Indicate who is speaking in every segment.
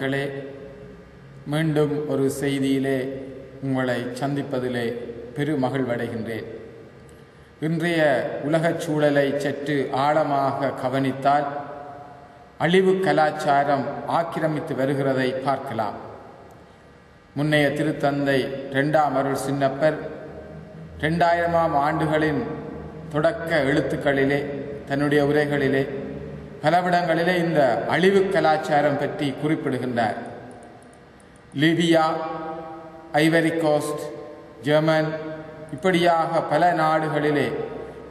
Speaker 1: மக்களே, மீண்டும் ஒரு செய்தியிலே உங்களை சந்திப்பதிலே பெருமகிழ்வடைகின்றேன். இன்றைய உலகச் சூழலை சற்று ஆழமாக கவனித்தால் அழிவு கலாச்சாரம் ஆக்கிரமித்து வருகிறதை பார்க்கலாம். முன்னைய திருத்தந்தை 2ஆம் அருள் சின்னப்பர் 2000ஆம் ஆண்டுகளின் தொடக்க எழுத்துக்களிலே தன்னுடைய உரைகளிலே பலவிடங்களிலே இந்த அழிவு கலாச்சாரம் பற்றி குறிப்பிடுகின்றார். லிபியா, ஐவரி கோஸ்ட், ஜெர்மன் இப்படியாக பல நாடுகளிலே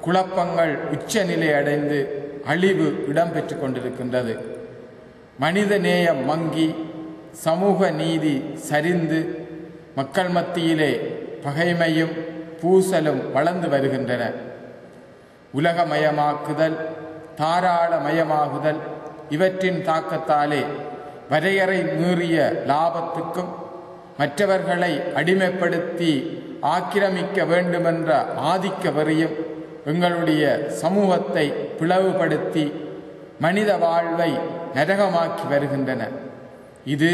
Speaker 1: குழப்பங்கள் உச்சநிலை அடைந்து அழிவு இடம்பெற்று கொண்டிருக்கின்றது. மனித நேயம் மங்கி சமூக நீதி சரிந்து மக்கள் மத்தியிலே பகைமையும் பூசலும் வளர்ந்து வருகின்றன. உலகமயமாக்குதல், தாராளமயமாகுதல் இவற்றின் தாக்கத்தாலே வரையறை மீறிய லாபத்துக்கும் மற்றவர்களை அடிமைப்படுத்தி ஆக்கிரமிக்க வேண்டுமென்ற ஆதிக்க வெறியும் எங்களுடைய சமூகத்தை பிளவுபடுத்தி மனித வாழ்வை நரகமாக்கி வருகின்றன. இது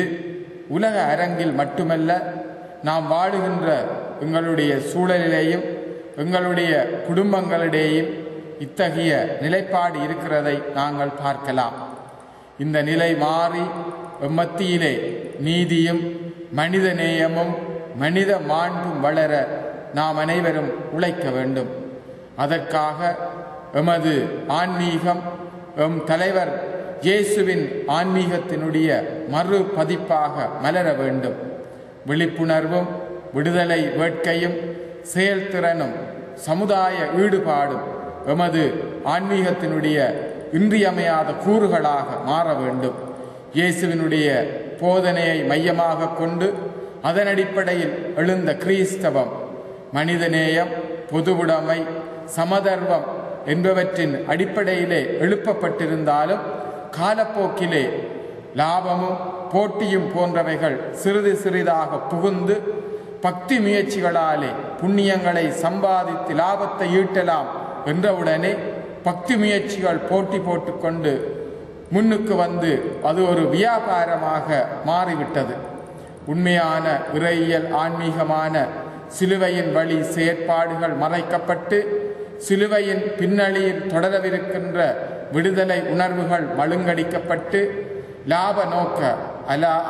Speaker 1: உலக அரங்கில் மட்டுமல்ல, நாம் வாழுகின்ற எங்களுடைய சூழலிலேயும் எங்களுடைய குடும்பங்களிடையும் இத்தகைய நிலைப்பாடு இருக்கிறதை நாங்கள் பார்க்கலாம். இந்த நிலை மாறி மத்தியிலே நீதியும் மனித நேயமும் மனித மாண்பும் வளர நாம் அனைவரும் உழைக்க வேண்டும். அதற்காக எமது ஆன்மீகம் எம் தலைவர் இயேசுவின் ஆன்மீகத்தினுடைய மறு பதிப்பாக மலர வேண்டும். விழிப்புணர்வும் விடுதலை வேட்கையும் செயல்திறனும் சமுதாய ஈடுபாடும் எமது ஆன்மீகத்தினுடைய இன்றியமையாத கூறுகளாக மாற வேண்டும். இயேசுவினுடைய போதனையை மையமாக கொண்டு அதன் அடிப்படையில் எழுந்த கிறிஸ்தவம் மனிதநேயம், பொதுவுடைமை, சமதர்மம் என்பவற்றின் அடிப்படையிலே எழுப்பப்பட்டிருந்தாலும் காலப்போக்கிலே லாபமும் போட்டியும் போன்றவைகள் சிறிது சிறிதாக புகுந்து பக்தி முயற்சிகளாலே புண்ணியங்களை சம்பாதித்து லாபத்தை ஈட்டலாம் என்றவுடனே பக்தி முயற்சிகள் போட்டி போட்டுக்கொண்டு முன்னுக்கு வந்து அது ஒரு வியாபாரமாக மாறிவிட்டது. உண்மையான இறையியல் ஆன்மீகமான சிலுவையின் வழி செயற்பாடுகள் மறைக்கப்பட்டு சிலுவையின் பின்னணியில் தொடரவிருக்கின்ற விடுதலை உணர்வுகள் மழுங்கடிக்கப்பட்டு லாப நோக்க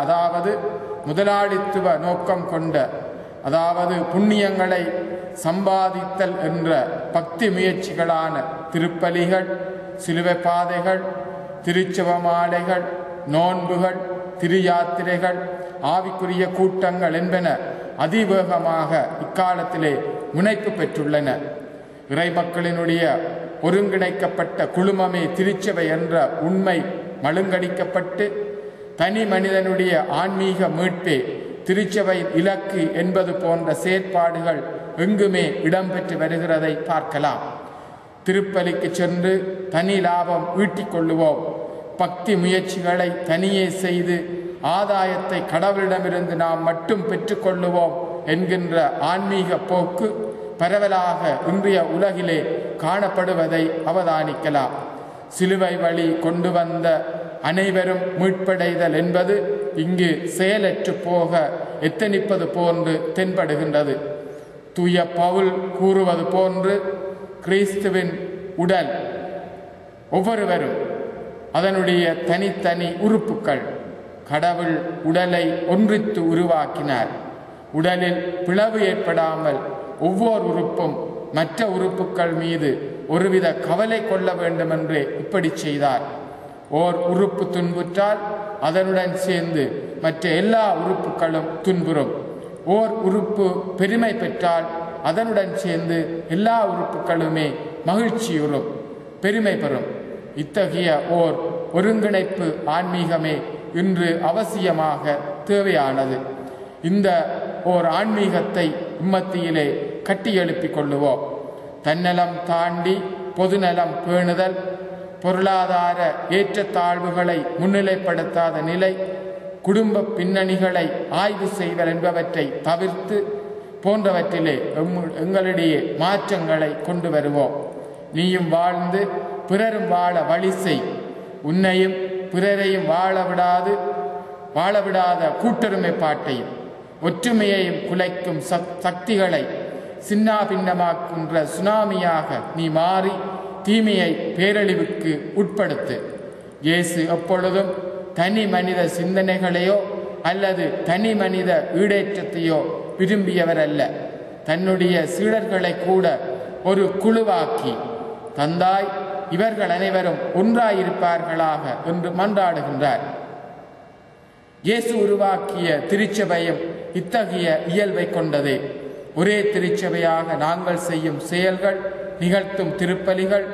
Speaker 1: அதாவது முதலாளித்துவ நோக்கம் கொண்ட அதாவது புண்ணியங்களை சம்பாதித்தல் என்ற பக்தி முயற்சிகளான திருப்பலிகள், சிலுவை பாதைகள், திருச்செவமாலைகள், நோன்புகள், திரு யாத்திரைகள், ஆவிக்குரிய கூட்டங்கள் என்பன அதிவேகமாக இக்காலத்திலே முனைப்பு பெற்றுள்ளன. இறைமக்களினுடைய ஒருங்கிணைக்கப்பட்ட குழுமமே திருச்சபை என்ற உண்மை மழுங்கடிக்கப்பட்டு தனி மனிதனுடைய ஆன்மீக மீட்பே திருச்சபையின் இலக்கு என்பது போன்ற செயற்பாடுகள் எங்குமே இடம்பெற்று வருகிறதை பார்க்கலாம். திருப்பலிக்கு சென்று தனி லாபம் ஈட்டிக் கொள்ளுவோம், பக்தி முயற்சிகளை தனியே செய்து ஆதாயத்தை கடவுளிடமிருந்து நாம் மட்டும் பெற்றுக்கொள்ளுவோம் என்கின்ற ஆன்மீக போக்கு பரவலாக இன்றைய உலகிலே காணப்படுவதை அவதானிக்கலாம். சிலுவை வழி கொண்டு வந்த அனைவரும் மீட்படைதல் என்பது இங்கு செயலற்று போக எத்தனிப்பது போன்று தென்படுகின்றது. தூய பவுல் கூறுவது போன்று கிறிஸ்துவின் உடல் ஒவ்வொருவரும் அதனுடைய தனித்தனி உறுப்புகள். கடவுள் உடலை ஒன்றித்து உருவாக்கினார். உடலில் பிளவு ஏற்படாமல் ஒவ்வொரு உறுப்பும் மற்ற உறுப்புகள் மீது ஒருவித கவலை கொள்ள வேண்டும் என்று இப்படி செய்தார். ஓர் உறுப்பு துன்புற்றால் அதனுடன் சேர்ந்து மற்ற எல்லா உறுப்புகளும் துன்புறும். ஓர் உறுப்பு பெருமை பெற்றால் அதனுடன் சேர்ந்து எல்லா உறுப்புகளுமே மகிழ்ச்சியுறும், பெருமை பெறும். இத்தகைய ஓர் ஒருங்கிணைப்பு ஆன்மீகமே இன்று அவசியமாக தேவையானது. இந்த ஓர் ஆன்மீகத்தை இம்மத்தியிலே கட்டியெழுப்பிக் கொள்ளுவோம். தன்னலம் தாண்டி பொதுநலம் பேணுதல், பொருளாதார ஏற்றத்தாழ்வுகளை முன்னிலைப்படுத்தாத நிலை, குடும்ப பின்னணிகளை ஆய்வு செய்தல் என்பவற்றை தவிர்த்து போன்றவற்றிலே எங்களிடையே மாற்றங்களை கொண்டு வருவோம். நீயும் வாழ்ந்து பிறரும் வாழ வழி செய், உன்னையும் பிறரையும் வாழ விடாது வாழவிடாத கூட்டொருமைப்பாட்டையும் ஒற்றுமையையும் குலைக்கும் சக்திகளை சின்னாபின்னமாக்கின்ற சுனாமியாக நீ மாறி தீமையை பேரழிவுக்கு உட்படுத்து. இயேசு எப்பொழுதும் தனி மனித சிந்தனைகளையோ அல்லது தனி மனித ஈடேற்றத்தையோ விரும்பியவர் அல்ல. தன்னுடைய சீடர்களை கூட ஒரு குழுவாக்கி, தந்தாய் இவர்கள் அனைவரும் ஒன்றாயிருப்பார்களாக என்று மன்றாடுகின்றார். இயேசு உருவாக்கிய திருச்சபையும் இத்தகைய இயல்பை கொண்டதே. ஒரே திருச்சபையாக நாங்கள் செய்யும் செயல்கள், நிகழ்த்தும் திருப்பலிகள்,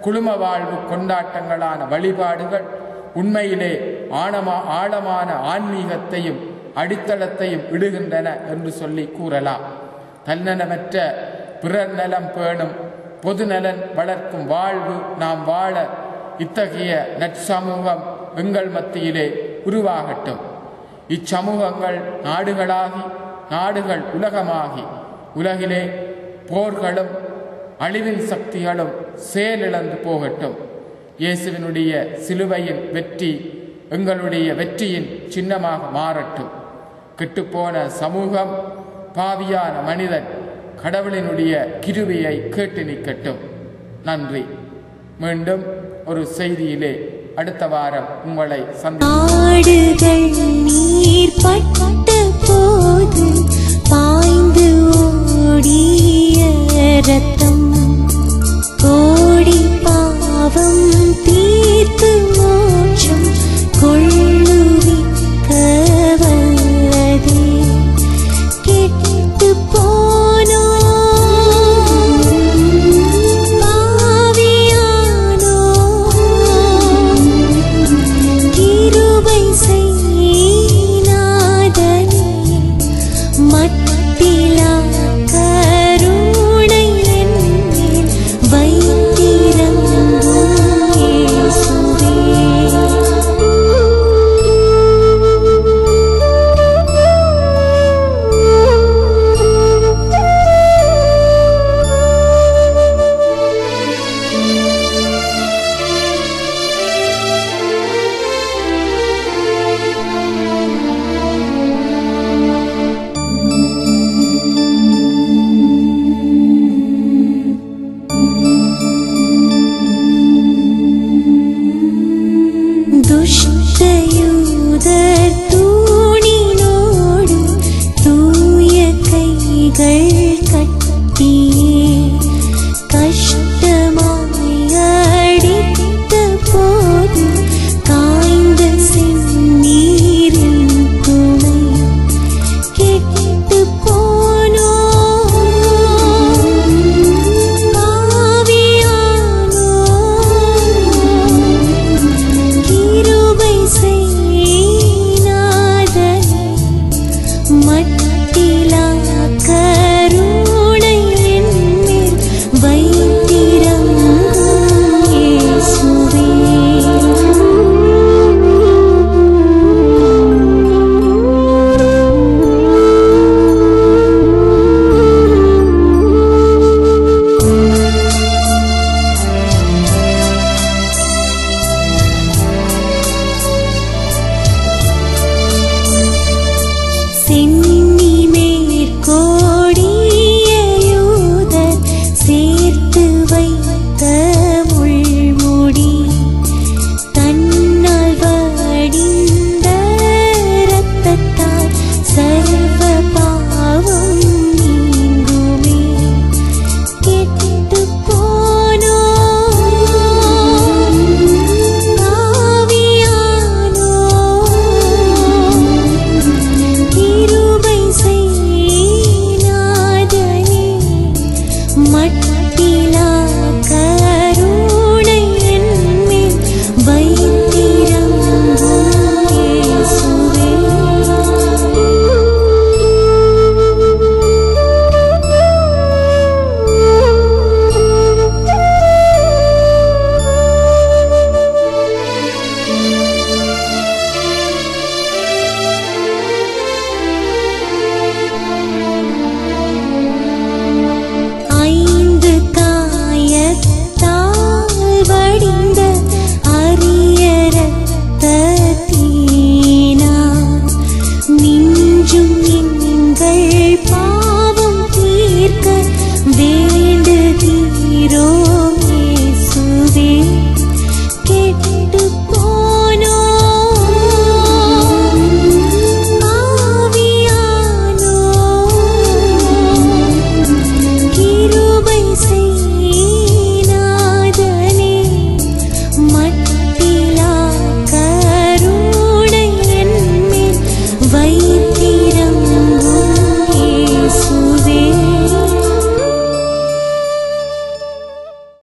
Speaker 1: குழும வாழ்வு கொண்டாட்டங்களான வழிபாடுகள் உண்மையிலே ஆழமான ஆன்மீகத்தையும் அடித்தளத்தையும் இடுகின்றன என்று சொல்லி கூறலாம். தன்னலமற்ற பிறர் நலம் பேணும் பொதுநலன் வளர்க்கும் வாழ்வு நாம் வாழ இத்தகைய நற்சமூகம் எங்கள் மத்தியிலே உருவாகட்டும். இச்சமூகங்கள் நாடுகளாகி, நாடுகள் உலகமாகி, உலகிலே போர்களும் அழிவின் சக்திகளும் செயலிழந்து போகட்டும். இயேசுவினுடைய சிலுவையின் வெற்றி எங்களுடைய வெற்றியின் சின்னமாக மாறட்டும். கெட்டுப்போன சமூகம், பாவியான மனிதன் கடவுளினுடைய கிருபையை கேட்டு நிற்கட்டும். நன்றி. மீண்டும் ஒரு செய்தியிலே அடுத்த வாரம் உங்களை
Speaker 2: சந்திப்போம்.